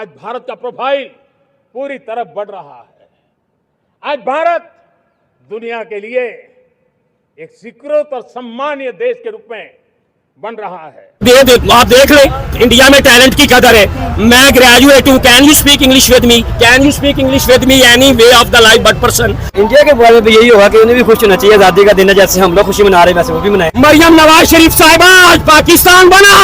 आज भारत का प्रोफाइल पूरी तरफ बढ़ रहा है। आज भारत दुनिया के लिए एक स्वीकृत और सम्मानीय देश के रूप में बन रहा है। आप देख लें, इंडिया में टैलेंट की कदर है। मैं ग्रेजुएट हूँ। Can you speak English with me? Can you speak English with me? Any way of the life but person. India के बारे में यही होगा कि उन्हें भी खुश होना चाहिए। आजादी का दिन है, जैसे हम लोग खुशी मना रहे हैं वैसे वो भी मनाएं। मरियम नवाज शरीफ साहिबा, आज पाकिस्तान बना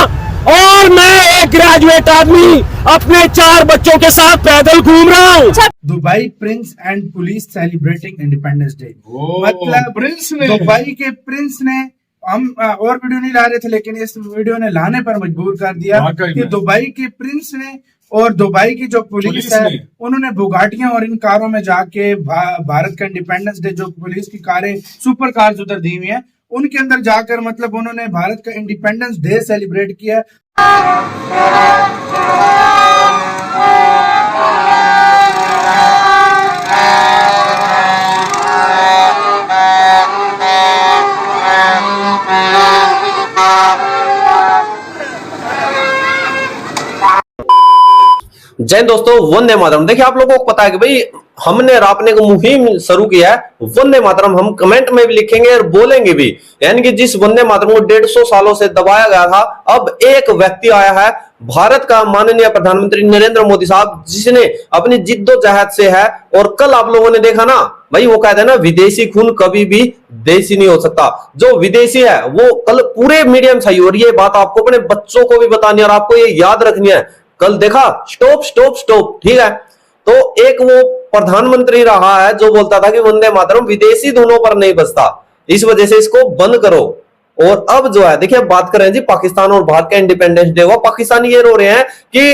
और मैं एक ग्रेजुएट आदमी अपने 4 बच्चों के साथ पैदल घूम रहा हूँ। Dubai Prince and police celebrating independence day. मतलब प्रिंस ने, दुबई के प्रिंस ने, हम और वीडियो नहीं ला रहे थे लेकिन इस वीडियो ने लाने पर मजबूर कर दिया कि दुबई के प्रिंस ने और दुबई की जो पुलिस है उन्होंने बुगाटियां और इन कारों में जाके भारत का इंडिपेंडेंस डे, जो पुलिस की कारें सुपर कार्स उधर दी हुई हैं, उनके अंदर जाकर मतलब उन्होंने भारत का इंडिपेंडेंस डे सेलिब्रेट किया। जय दोस्तों, वंदे मातरम। देखिए, आप लोगों को पता है कि भाई हमने और आपने को मुहिम शुरू किया है वंदे मातरम। हम कमेंट में भी लिखेंगे और बोलेंगे भी, यानी कि जिस वंदे मातरम को 150 सालों से दबाया गया था, अब एक व्यक्ति आया है, भारत का माननीय प्रधानमंत्री नरेंद्र मोदी साहब, जिसने अपनी जिद्दोजहद से है। और कल आप लोगों ने देखा ना भाई, वो कहते हैं ना, विदेशी खून कभी भी देसी नहीं हो सकता। जो विदेशी है वो कल पूरे मीडियम सही हो रही है। बात आपको अपने बच्चों को भी बतानी है और आपको ये याद रखनी है। कल देखा, स्टॉप स्टॉप स्टॉप, ठीक है। तो एक वो प्रधानमंत्री रहा है जो बोलता था कि वंदे मातरम विदेशी धुनों पर नहीं बजता, इस वजह से इसको बंद करो। और अब जो है, देखिए, बात करें जी पाकिस्तान और भारत का इंडिपेंडेंस डे हुआ। पाकिस्तानी ये रो रहे हैं कि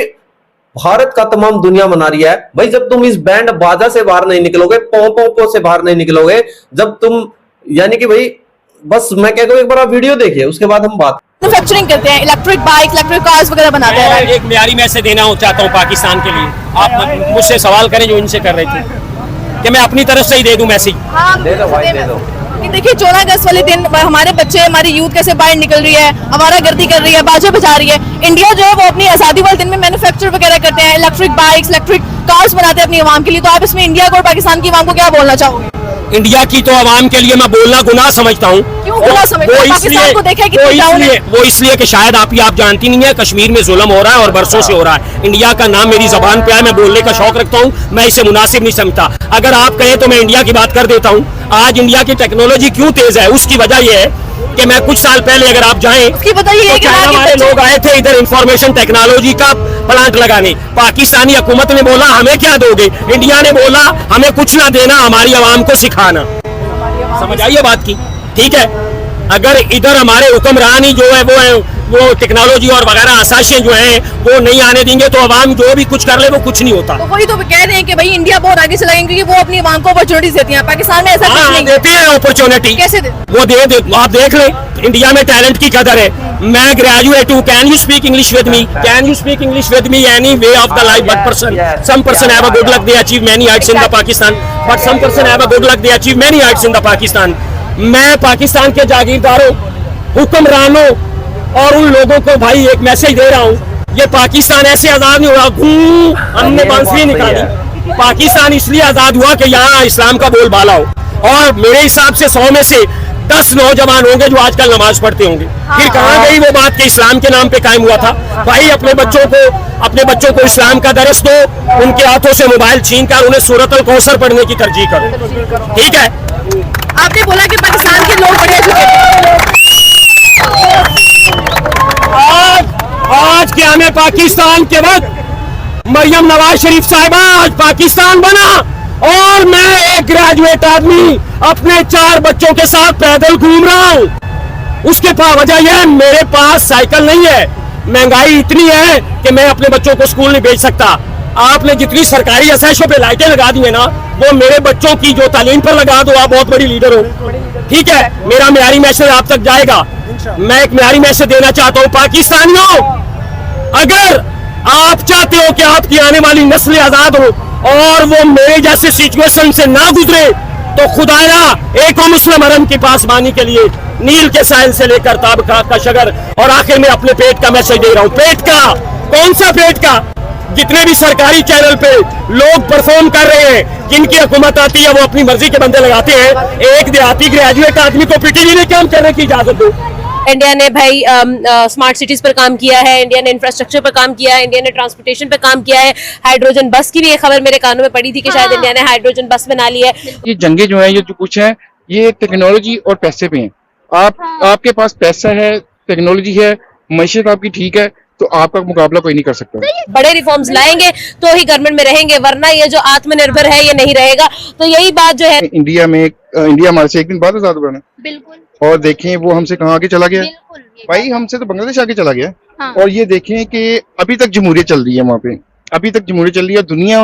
भारत का तमाम दुनिया मना रही है। भाई, जब तुम इस बैंड बाजा से बाहर नहीं निकलोगे, पों से बाहर नहीं निकलोगे, जब तुम, यानी कि भाई, बस मैं कहता हूं एक बार आप वीडियो देखिए, उसके बाद हम बात मैन्युफैक्चरिंग करते हैं, इलेक्ट्रिक बाइक, इलेक्ट्रिक कार्स वगैरह बनाते हैं। एक म्यारी मैसेज देना चाहता हूँ पाकिस्तान के लिए। आप मुझसे सवाल करें जो इनसे कर रहे थे, कि मैं अपनी तरफ से ही दे दूं मैसेज। दे दो भाई, दे दो। देखिए, 14 अगस्त वाले दिन हमारे बच्चे, हमारी यूथ कैसे बाहर निकल रही है, हमारा गर्दी कर रही है, बाजे बजा रही है। इंडिया जो है वो अपनी आजादी वाले दिन में मैन्युफैक्चर वगैरह करते हैं, इलेक्ट्रिक बाइक्स, इलेक्ट्रिक कार्स बनाते हैं अपनी आवाम के लिए। तो आप इसमें इंडिया को और पाकिस्तान की आवाम को क्या बोलना चाहोगे? इंडिया की तो आवाम के लिए मैं बोलना गुनाह समझता हूँ। क्यों गुनाह समझते हैं? पाकिस्तान को देखा कि वो इसलिए कि शायद आप जानती नहीं है, कश्मीर में जुल्म हो रहा है और बरसों से हो रहा है। इंडिया का नाम मेरी जबान पे है, मैं बोलने का शौक रखता हूँ, मैं इसे मुनासिब नहीं समझता। अगर आप कहें तो मैं इंडिया की बात कर देता हूँ। आज इंडिया की टेक्नोलॉजी क्यों तेज है, उसकी वजह यह है कि मैं कुछ साल पहले, अगर आप जाएं, हमारे लोग आए थे इधर इंफॉर्मेशन टेक्नोलॉजी का प्लांट लगाने। पाकिस्तानी हुकूमत ने बोला हमें क्या दोगे, इंडिया ने बोला हमें कुछ ना देना, हमारी आवाम को सिखाना। समझ आइए बात की, ठीक है। अगर इधर हमारे हुक्मरान ही जो है वो टेक्नोलॉजी और वगैरह आसाइशें जो हैं वो नहीं आने देंगे तो आवाम जो भी कुछ कर ले वो कुछ नहीं होता। तो वही तो कह रहे हैं कि भाई इंडिया बहुत आगे चला गया क्योंकि वो अपनी आवाम को अपॉर्चुनिटीज देती है। पाकिस्तान में ऐसा कुछ नहीं देते हैं अपॉर्चुनिटी। कैसे वो दे आप देख लें, इंडिया में टैलेंट की कदर है। मैं ग्रेजुएट हूँ। Can you speak English with me? Can you speak English with me? Any way of the life but person. Some person have a good luck, they achieve many heights in the Pakistan, but some person have a good luck, they achieve many heights in the Pakistan. मैं पाकिस्तान के जागीरदारों, हुक्मरानों और उन लोगों को भाई एक message दे रहा हूँ, ये पाकिस्तान ऐसे आजाद नहीं हुआ हमने बांसुरी निकाली। पाकिस्तान इसलिए आजाद हुआ कि यहाँ इस्लाम का बोलबाला हो। और मेरे हिसाब से 100 में से 10 नौजवान होंगे जो आजकल नमाज पढ़ते होंगे। फिर कहाँ गई वो बात कि इस्लाम के नाम पे कायम हुआ था? भाई, अपने बच्चों को इस्लाम का दरस दो, उनके हाथों से मोबाइल छीन कर उन्हें सूरत अल कौसर पढ़ने की तरजीह करो, ठीक है। आपने बोला कि पाकिस्तान के लोग बड़े एजुकेटेड। आज क्या में पाकिस्तान के वक्त मरियम नवाज शरीफ साहिबा, आज पाकिस्तान बना और मैं एक ग्रेजुएट आदमी अपने 4 बच्चों के साथ पैदल घूम रहा हूँ। उसके वजह यह है मेरे पास साइकिल नहीं है, महंगाई इतनी है कि मैं अपने बच्चों को स्कूल नहीं भेज सकता। आपने जितनी सरकारी असाइशों पे लाइटें लगा दी है ना, वो मेरे बच्चों की जो तालीम पर लगा दो, आप बहुत बड़ी लीडर हो, ठीक है। मेरा म्यारी मैसेज आप तक जाएगा। मैं एक म्यारी मैसेज देना चाहता हूँ पाकिस्तानियों, अगर आप चाहते हो कि आपकी आने वाली नस्ल आजाद हो और वो मेरे जैसे सिचुएशन से ना गुजरे, तो खुदाया एक मुस्लिम हरम की पासबानी के लिए नील के साहिल से लेकर ताबकात का शगर और आखिर में अपने पेट का मैसेज दे रहा हूं। पेट का, कौन सा पेट का? जितने भी सरकारी चैनल पे लोग परफॉर्म कर रहे हैं, जिनकी हुकूमत आती है वो अपनी मर्जी के बंदे लगाते हैं, एक देहाती ग्रेजुएट आदमी को पीटीवी ने काम करने की इजाजत दो। इंडिया ने भाई स्मार्ट सिटीज पर काम किया है, इंडिया ने इंफ्रास्ट्रक्चर पर काम किया है, इंडिया ने ट्रांसपोर्टेशन पर काम किया है। हाइड्रोजन बस की भी एक खबर मेरे कानों में पड़ी थी कि शायद इंडिया ने हाइड्रोजन बस बना ली है। ये जंगे जो है, ये जो कुछ है, ये टेक्नोलॉजी और पैसे पे हैं। आपके पास पैसा है, टेक्नोलॉजी है, मैशत आपकी ठीक है, तो आपका मुकाबला कोई नहीं कर सकता। बड़े रिफॉर्म्स लाएंगे तो ही गवर्नमेंट में रहेंगे, वरना ये जो आत्मनिर्भर है ये नहीं रहेगा। तो यही बात जो है, इंडिया हमारे से एक दिन बाद आजाद बना, बिल्कुल, और देखें वो हमसे कहाँ आगे चला गया। बिल्कुल भाई हमसे तो बांग्लादेश आगे चला गया। हाँ। और ये देखें कि अभी तक जमहूरियत चल रही है वहाँ पे, अभी तक जमहूरियत चल रही है। दुनिया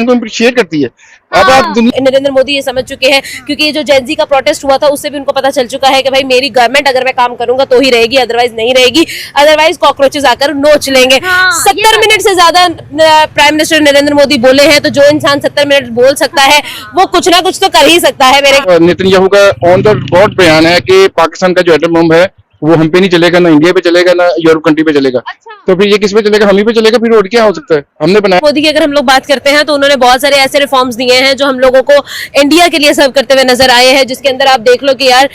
उनको अप्रिशिएट करती है। अब आप नरेंद्र मोदी ये समझ चुके हैं, क्योंकि ये जो जेनजी का प्रोटेस्ट हुआ था उससे भी उनको पता चल चुका है कि भाई मेरी गवर्नमेंट अगर मैं काम करूंगा तो ही रहेगी, अदरवाइज नहीं रहेगी, अदरवाइज कॉकरोचेस आकर नोच लेंगे। 70 मिनट से ज्यादा प्राइम मिनिस्टर नरेंद्र मोदी बोले हैं, तो जो इंसान 70 मिनट बोल सकता है वो कुछ ना कुछ तो कर ही सकता है। मेरे नेतन्याहू का ऑन द स्पॉट बयान है कि पाकिस्तान का जो एटम बम है वो हम पे नहीं चलेगा, ना इंडिया पे चलेगा, ना यूरोप कंट्री पे चलेगा। तो फिर ये किस पे चलेगा? हम ही पे चलेगा। फिर और क्या हो सकता है? हमने बनाया। मोदी की अगर हम लोग बात करते हैं तो उन्होंने बहुत सारे ऐसे रिफॉर्म्स दिए हैं जो हम लोगों को इंडिया के लिए सर्व करते हुए नजर आए हैं, जिसके अंदर आप देख लो कि यार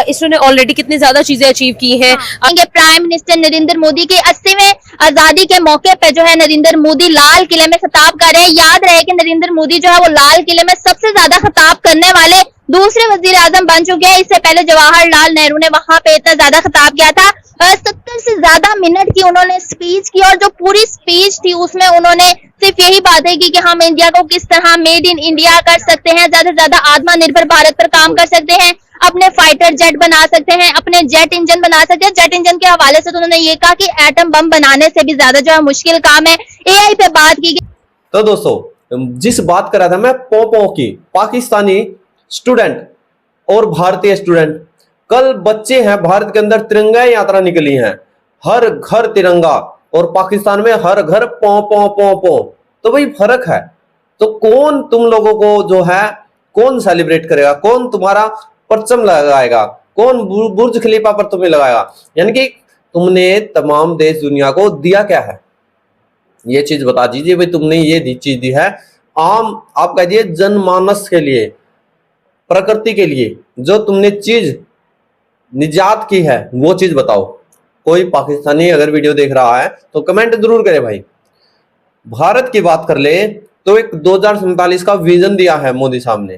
इसरो ने ऑलरेडी कितनी ज्यादा चीजें अचीव की हैं। प्राइम मिनिस्टर नरेंद्र मोदी के 80वें आजादी के मौके पे जो है नरेंद्र मोदी लाल किले में खिताब कर रहे हैं। याद रहे कि नरेंद्र मोदी जो है वो लाल किले में सबसे ज्यादा खिताब करने वाले दूसरे वजीर आजम बन चुके हैं। इससे पहले जवाहरलाल नेहरू ने वहां पे इतना ज्यादा खिताब किया था। 70 से ज्यादा मिनट की उन्होंने स्पीच की, और जो पूरी स्पीच थी उसमें उन्होंने सिर्फ यही बातें की कि हम इंडिया को किस तरह मेड इन इंडिया कर सकते हैं, ज्यादा से ज्यादा आत्मनिर्भर भारत पर काम कर सकते हैं, अपने फाइटर जेट बना सकते हैं, अपने जेट इंजन बना सकते हैं। जेट इंजन के हवाले से तो उन्होंने ये कहा कि एटम बम बनाने से भी ज्यादा जो है मुश्किल काम है। एआई पे बात की गई। तो दोस्तों, जिस बात कर रहा था मैं पोपो की, पाकिस्तानी स्टूडेंट और भारतीय स्टूडेंट, कल बच्चे हैं भारत के अंदर तिरंगा यात्रा निकली है, हर घर तिरंगा, और पाकिस्तान में हर घर पौ पौ पौ पौ। तो भाई फर्क है। तो कौन तुम लोगों को जो है कौन सेलिब्रेट करेगा, कौन तुम्हारा परचम लगाएगा, कौन बुर्ज खलीफा पर तुम्हें लगाएगा? यानी कि तुमने तमाम देश दुनिया को दिया क्या है, ये चीज बता दीजिए भाई। तुमने ये चीज दी है आम, आप कह दिए जनमानस के लिए, प्रकृति के लिए, जो तुमने चीज निजात की है वो चीज बताओ। कोई पाकिस्तानी अगर वीडियो देख रहा है तो कमेंट जरूर करे भाई। भारत की बात कर ले तो एक 2047 का विजन दिया है मोदी साहब ने।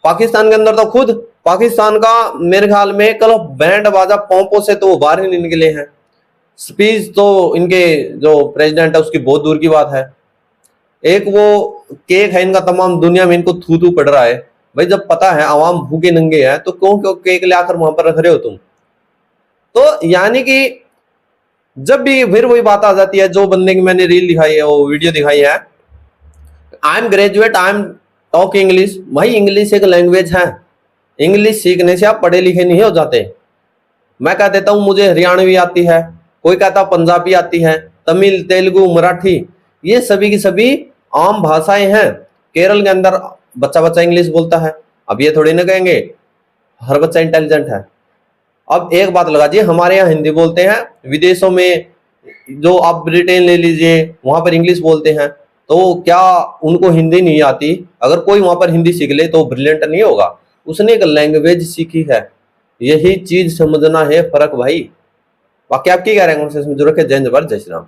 पाकिस्तान के अंदर तो खुद पाकिस्तान का मेरे ख्याल में कल बैंड बाजा पोंपो से तो बाहर ही नहीं निकले हैं। स्पीच तो इनके जो प्रेसिडेंट है उसकी बहुत दूर की बात है। एक वो केक है इनका, तमाम दुनिया में इनको थू थू पड़ रहा है। भाई जब पता है आवाम भूखे नंगे है तो क्यों केक ले आकर वहां पर रख रहे हो तुम? तो यानी कि जब भी फिर वही बात आ जाती है, जो बंदे की मैंने रील दिखाई है, वो वीडियो दिखाई है, I am graduate, I am talk English. भाई इंग्लिश एक लैंग्वेज है, इंग्लिश सीखने से आप पढ़े लिखे नहीं हो जाते। मैं कह देता हूं मुझे हरियाणवी आती है, कोई कहता पंजाबी आती है, तमिल, तेलुगु, मराठी, ये सभी की सभी आम भाषाएं हैं। केरल के अंदर बच्चा इंग्लिश बोलता है। अब ये थोड़ी ना कहेंगे हर बच्चा इंटेलिजेंट है। अब एक बात लगा दीजिए, हमारे यहाँ हिंदी बोलते हैं, विदेशों में जो आप ब्रिटेन ले लीजिए वहां पर इंग्लिश बोलते हैं, तो क्या उनको हिंदी नहीं आती? अगर कोई वहां पर हिंदी सीख ले तो ब्रिलियंट नहीं होगा, उसने एक लैंग्वेज सीखी है। यही चीज समझना है फर्क भाई। बाकी आप क्या कह रहे हैं? जरूर है। जय जबर, जय श्री राम।